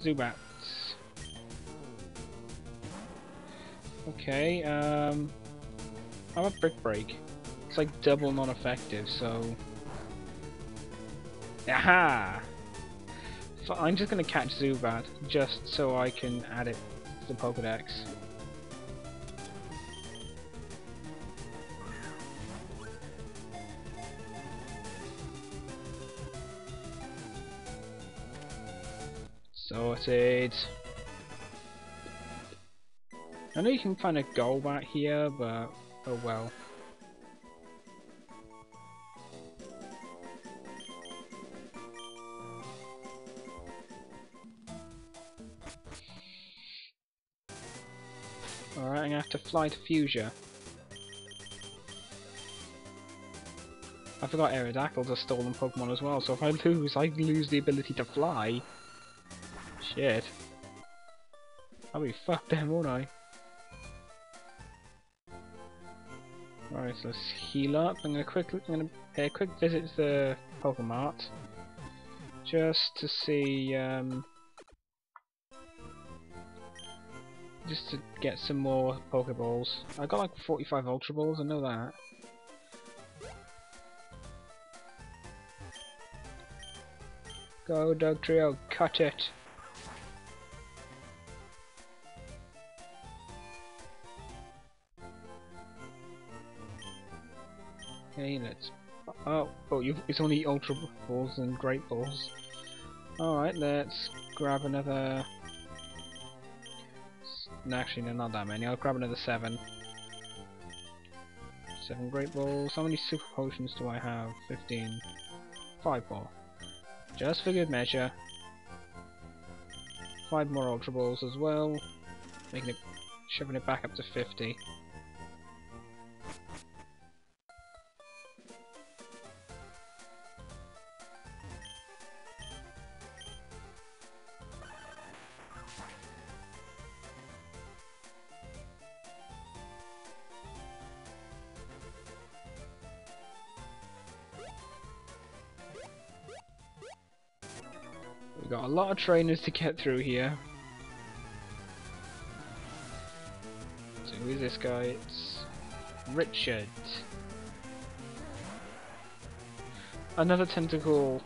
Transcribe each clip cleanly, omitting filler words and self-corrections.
Zubats. Okay, how about Brick Break? It's like double non-effective, so... Aha! So I'm just gonna catch Zubat, just so I can add it to the Pokedex. Sorted. I know you can find a Golbat here, but oh well. Alright, I'm gonna have to fly to Fuchsia. I forgot Aerodactyl's a stolen Pokemon as well, so if I lose the ability to fly. Shit. I'll be fucked then, won't I? Alright, so let's heal up. I'm gonna pay a quick visit to the Pokemart. Just to see, just to get some more Pokeballs. I got like 45 Ultra Balls, I know that. Go Dugtrio, cut it! Okay, let's... Oh, it's only Ultra Balls and Great Balls. Alright, let's grab another... No, actually, no, not that many. I'll grab another 7. 7 Great Balls. How many Super Potions do I have? 15. 5 more. Just for good measure. 5 more Ultra Balls as well. Shoving it back up to 50. We've got a lot of trainers to get through here. So who is this guy? It's Richard. Another tentacle.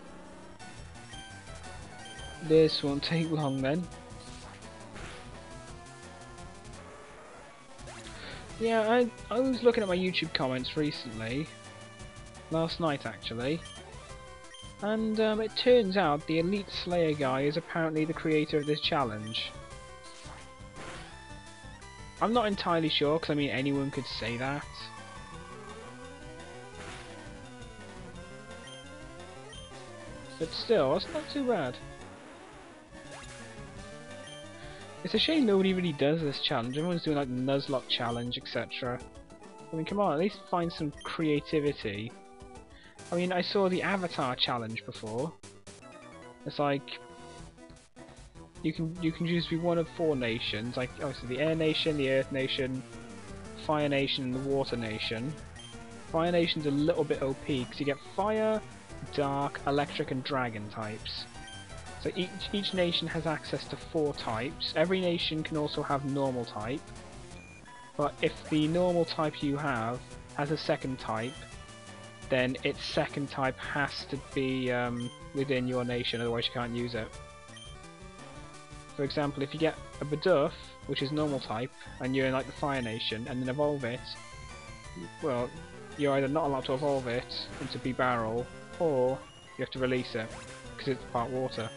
This won't take long then. Yeah, I was looking at my YouTube comments recently. Last night actually. And it turns out the Elite Slayer guy is apparently the creator of this challenge. I'm not entirely sure, because I mean anyone could say that. But still, it's not too bad. It's a shame nobody really does this challenge. Everyone's doing like Nuzlocke challenge, etc. I mean, come on, at least find some creativity. I mean, I saw the Avatar challenge before. It's like you can choose to be one of 4 nations, like obviously the Air Nation, the Earth Nation, Fire Nation, and the Water Nation. Fire Nation's a little bit OP because you get Fire, Dark, Electric, and Dragon types. So each nation has access to 4 types. Every nation can also have Normal type, but if the Normal type you have has a second type, then its second type has to be within your nation, otherwise you can't use it. For example, if you get a Bidoof, which is Normal type, and you're in like the Fire Nation, and then evolve it, well, you're either not allowed to evolve it into Bibarel, or you have to release it, because it's part water.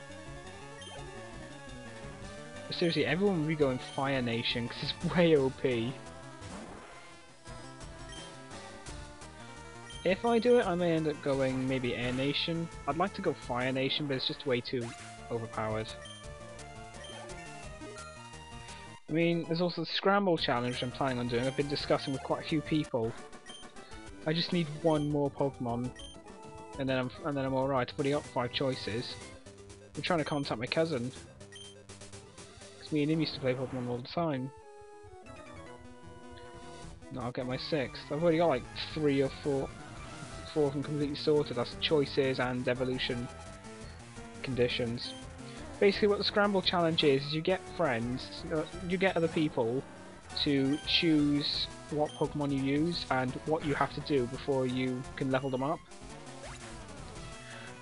But seriously, everyone would be going Fire Nation, because it's way OP. If I do it, I may end up going maybe Air Nation. I'd like to go Fire Nation, but it's just way too overpowered. I mean, there's also the Scramble Challenge I'm planning on doing. I've been discussing with quite a few people. I just need 1 more Pokemon, and then I'm alright. I've already got 5 choices. I'm trying to contact my cousin, because me and him used to play Pokemon all the time. No, I'll get my 6th. I've already got like 3 or 4 of them completely sorted. That's choices and evolution conditions. Basically what the Scramble Challenge is you get friends, you get other people to choose what Pokemon you use and what you have to do before you can level them up.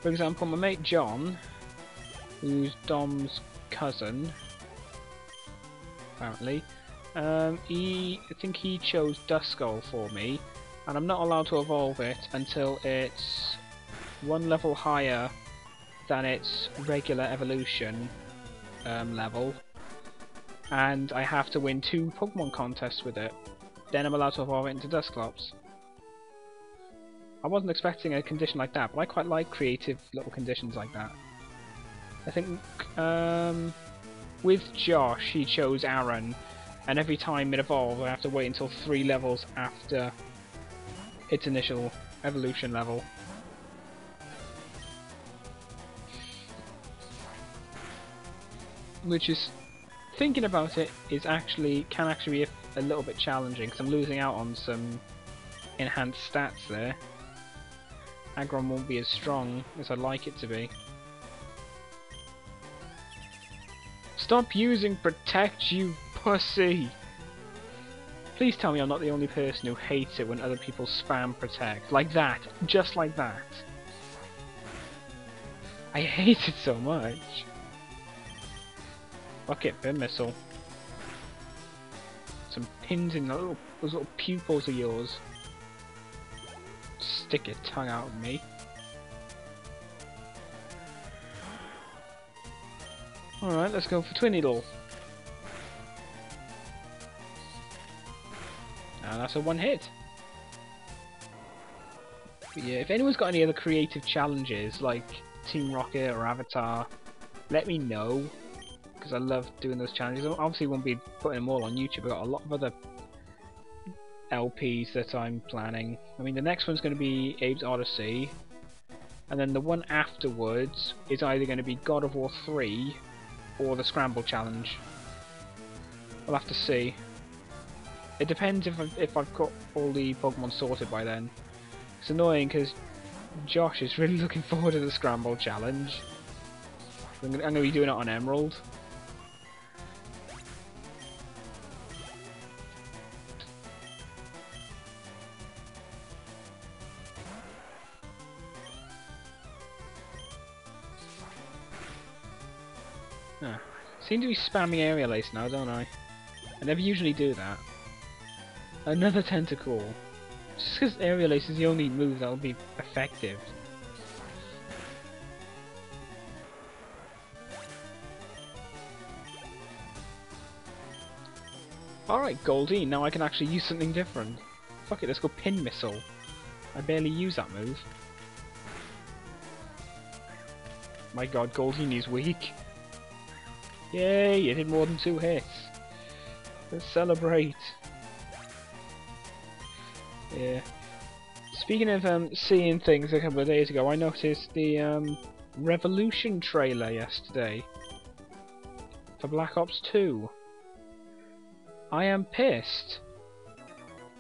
For example, my mate John, who's Dom's cousin, apparently, I think he chose Duskull for me, and I'm not allowed to evolve it until it's one level higher than its regular evolution level, and I have to win 2 Pokemon contests with it. Then I'm allowed to evolve it into Dusclops. I wasn't expecting a condition like that, but I quite like creative little conditions like that. I think with Josh he chose Aaron, and every time it evolves I have to wait until 3 levels after its initial evolution level. Which is, thinking about it, is can actually be a little bit challenging because I'm losing out on some enhanced stats there. Aggron won't be as strong as I'd like it to be. Stop using Protect, you pussy! Please tell me I'm not the only person who hates it when other people spam Protect. Like that. Just like that. I hate it so much. Fuck it, Pin Missile. Some pins in those little pupils of yours. Stick your tongue out at me. Alright, let's go for Twinneedle. And that's a 1 hit. But yeah, if anyone's got any other creative challenges like Team Rocket or Avatar, let me know. Because I love doing those challenges. I obviously won't be putting them all on YouTube. I've got a lot of other LPs that I'm planning. I mean, the next one's going to be Abe's Odyssey, and then the one afterwards is either going to be God of War 3 or the Scramble Challenge. We'll have to see. It depends if I've got all the Pokemon sorted by then. It's annoying because Josh is really looking forward to the Scramble Challenge. I'm going to be doing it on Emerald. Ah, seem to be spamming Aerial Ace now, don't I? I never usually do that. Another Tentacle. Just because Aerial Ace is the only move that'll be effective. Alright, Goldie, now I can actually use something different. Fuck it, let's go Pin Missile. I barely use that move. My god, Goldie is weak. Yay, you did more than 2 hits. Let's celebrate. Yeah. Speaking of seeing things a couple of days ago, I noticed the Revolution trailer yesterday for Black Ops 2. I am pissed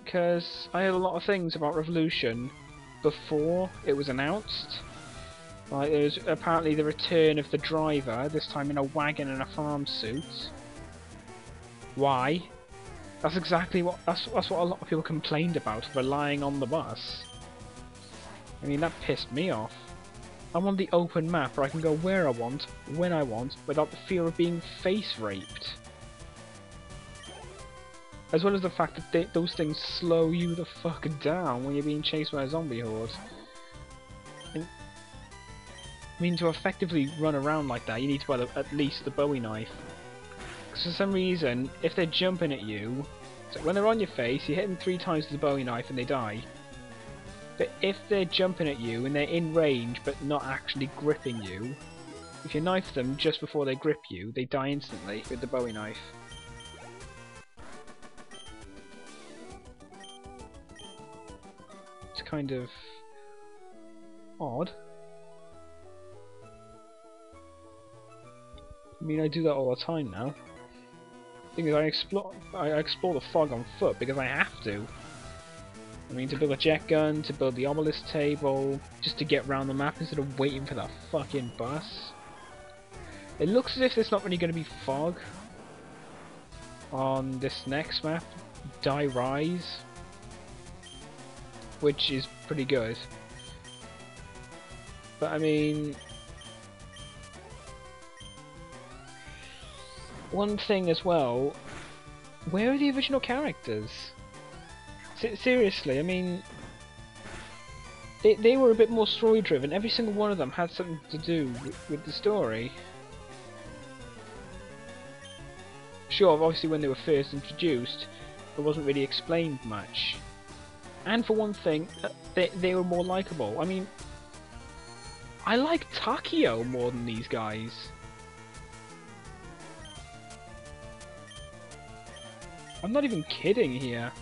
because I heard a lot of things about Revolution before it was announced. Like, there was apparently the return of the driver, this time in a wagon and a farm suit. Why? That's exactly what that's what a lot of people complained about, relying on the bus. I mean, that pissed me off. I want the open map where I can go where I want, when I want, without the fear of being face raped. As well as the fact that those things slow you the fuck down when you're being chased by a zombie horde. I mean, to effectively run around like that, you need to buy at least the Bowie knife. Because for some reason, if they're jumping at you, so when they're on your face, you hit them 3 times with the Bowie knife and they die. But if they're jumping at you and they're in range but not actually gripping you, if you knife them just before they grip you, they die instantly with the Bowie knife. It's kind of odd. I mean, I do that all the time now. The thing is, I explore the fog on foot because I have to. I mean, to build a jet gun, to build the obelisk table, just to get around the map instead of waiting for that fucking bus. It looks as if there's not really going to be fog on this next map, Die Rise, which is pretty good. But I mean, one thing as well, where are the original characters? Seriously, I mean, they were a bit more story driven. Every single one of them had something to do with the story. Sure, obviously when they were first introduced, it wasn't really explained much. And for one thing, they were more likable. I mean, I like Takio more than these guys. I'm not even kidding here.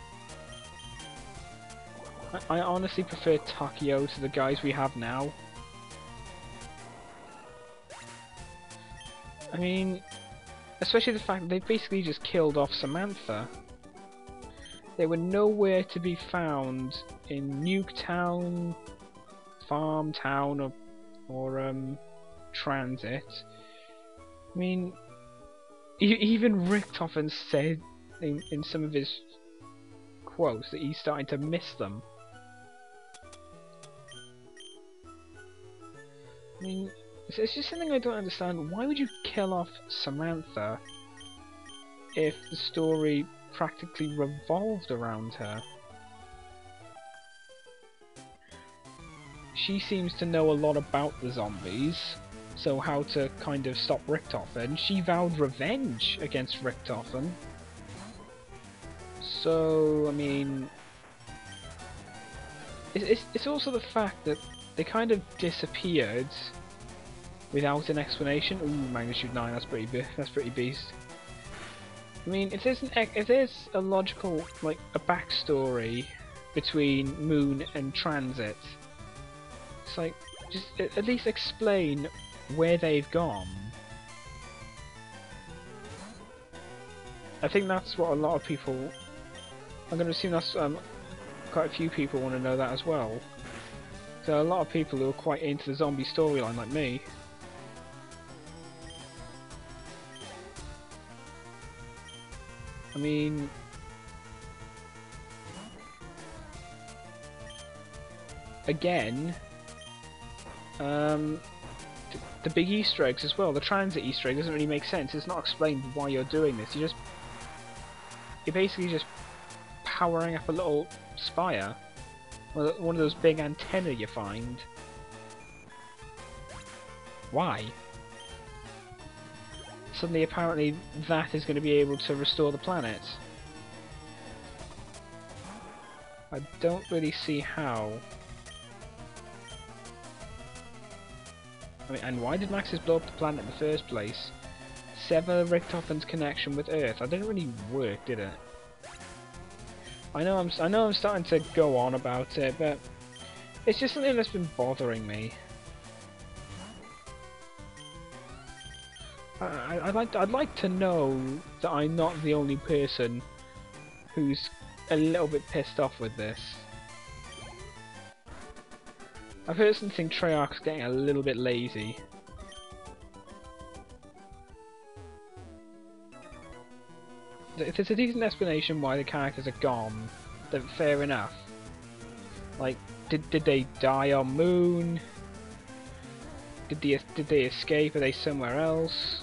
I honestly prefer Takio to the guys we have now. I mean, especially the fact that they basically just killed off Samantha. They were nowhere to be found in Nuketown, Farm Town, or Transit. I mean, even Richtofen said in some of his quotes that he's starting to miss them. I mean, it's just something I don't understand. Why would you kill off Samantha if the story practically revolved around her? She seems to know a lot about the zombies, so how to kind of stop Richtofen. She vowed revenge against Richtofen. So, I mean, it's also the fact that they kind of disappeared without an explanation. Ooh, magnitude 9, that's pretty beast. I mean, if there's a logical, like, a backstory between Moon and Transit, it's like, just at least explain where they've gone. I think that's what a lot of people, I'm going to assume that's quite a few people want to know that as well. So a lot of people who are quite into the zombie storyline like me. I mean, again, the big Easter eggs as well. The transit Easter egg doesn't really make sense. It's not explained why you're doing this. You're basically just powering up a little spire, one of those big antennae you find. Why? Suddenly, apparently, that is going to be able to restore the planet. I don't really see how. I mean, and why did Maxis blow up the planet in the first place? Sever Richtofen's connection with Earth. That didn't really work, did it? I know I'm starting to go on about it, but it's just something that's been bothering me. I'd like to know that I'm not the only person who's a little bit pissed off with this. I personally think Treyarch's getting a little bit lazy. If there's a decent explanation why the characters are gone, then fair enough. Like, did they die on Moon? Did they escape? Are they somewhere else?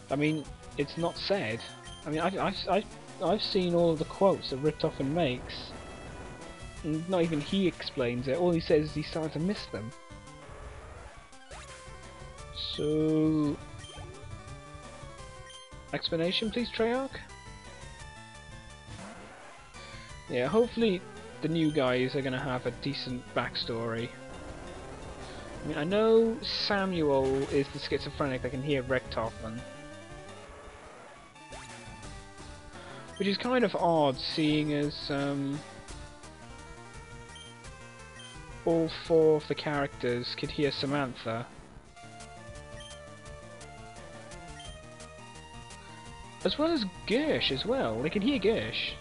I mean, it's not said. I mean, I've seen all of the quotes that Richtofen makes, and not even he explains it. All he says is he's starting to miss them. So, explanation, please, Treyarch. Yeah, hopefully the new guys are gonna have a decent backstory. I mean, I know Samuel is the schizophrenic that can hear Richtofen, which is kind of odd, seeing as all four of the characters could hear Samantha. As well as Gersh as well, they can hear Gersh.